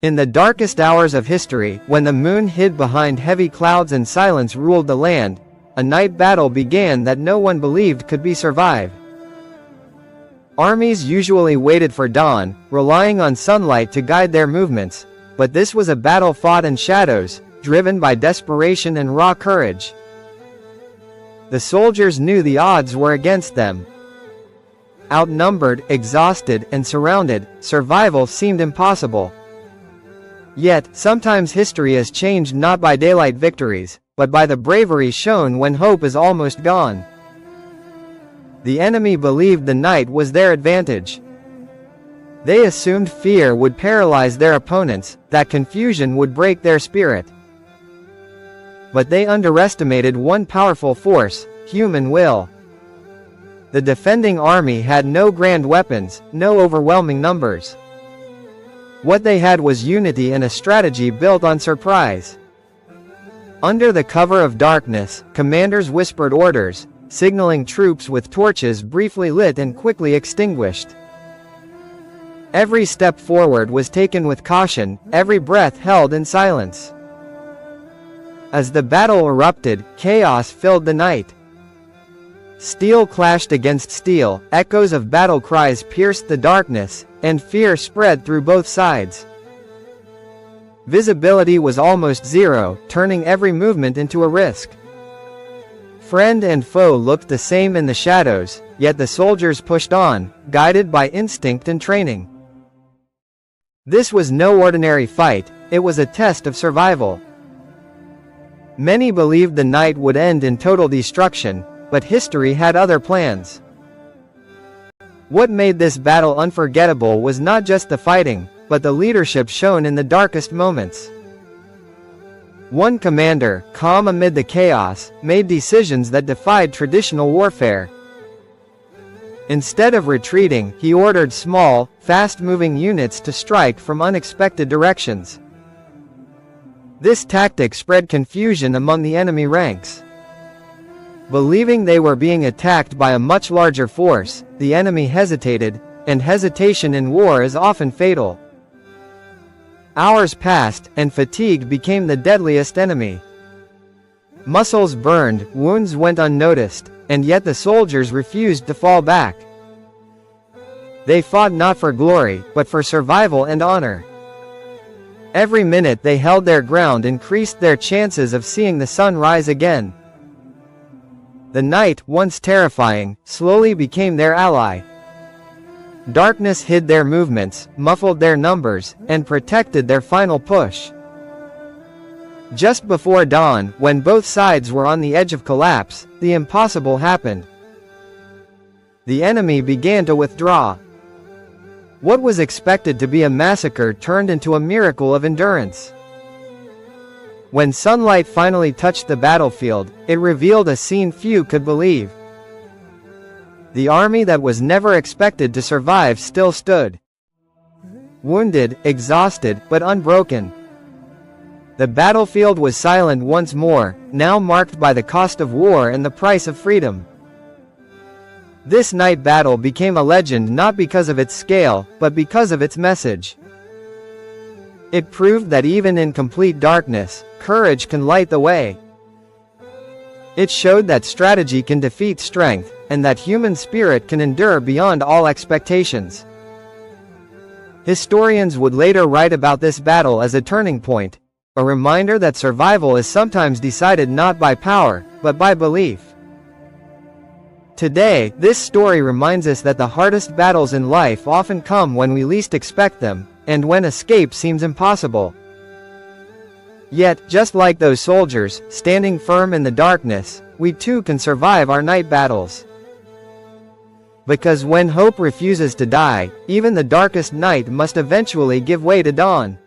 In the darkest hours of history, when the moon hid behind heavy clouds and silence ruled the land, a night battle began that no one believed could be survived. Armies usually waited for dawn, relying on sunlight to guide their movements, but this was a battle fought in shadows, driven by desperation and raw courage. The soldiers knew the odds were against them. Outnumbered, exhausted, and surrounded, survival seemed impossible. Yet, sometimes history is changed not by daylight victories, but by the bravery shown when hope is almost gone. The enemy believed the night was their advantage. They assumed fear would paralyze their opponents, that confusion would break their spirit. But they underestimated one powerful force: human will. The defending army had no grand weapons, no overwhelming numbers. What they had was unity and a strategy built on surprise. Under the cover of darkness, commanders whispered orders, signaling troops with torches briefly lit and quickly extinguished. Every step forward was taken with caution, every breath held in silence. As the battle erupted, chaos filled the night. Steel clashed against steel, echoes of battle cries pierced the darkness, and fear spread through both sides. Visibility was almost zero, turning every movement into a risk. Friend and foe looked the same in the shadows, yet the soldiers pushed on, guided by instinct and training. This was no ordinary fight, it was a test of survival. Many believed the night would end in total destruction, but history had other plans. What made this battle unforgettable was not just the fighting, but the leadership shown in the darkest moments. One commander, calm amid the chaos, made decisions that defied traditional warfare. Instead of retreating, he ordered small, fast-moving units to strike from unexpected directions. This tactic spread confusion among the enemy ranks. Believing they were being attacked by a much larger force, the enemy hesitated, and hesitation in war is often fatal. Hours passed, and fatigue became the deadliest enemy. Muscles burned, wounds went unnoticed, and yet the soldiers refused to fall back. They fought not for glory, but for survival and honor. Every minute they held their ground increased their chances of seeing the sun rise again. The night, once terrifying, slowly became their ally. Darkness hid their movements, muffled their numbers, and protected their final push. Just before dawn, when both sides were on the edge of collapse, the impossible happened. The enemy began to withdraw. What was expected to be a massacre turned into a miracle of endurance. When sunlight finally touched the battlefield, it revealed a scene few could believe. The army that was never expected to survive still stood. Wounded, exhausted, but unbroken. The battlefield was silent once more, now marked by the cost of war and the price of freedom. This night battle became a legend not because of its scale, but because of its message. It proved that even in complete darkness, courage can light the way. It showed that strategy can defeat strength, and that human spirit can endure beyond all expectations. Historians would later write about this battle as a turning point, a reminder that survival is sometimes decided not by power, but by belief. Today, this story reminds us that the hardest battles in life often come when we least expect them, and when escape seems impossible. Yet, just like those soldiers, standing firm in the darkness, we too can survive our night battles. Because when hope refuses to die, even the darkest night must eventually give way to dawn.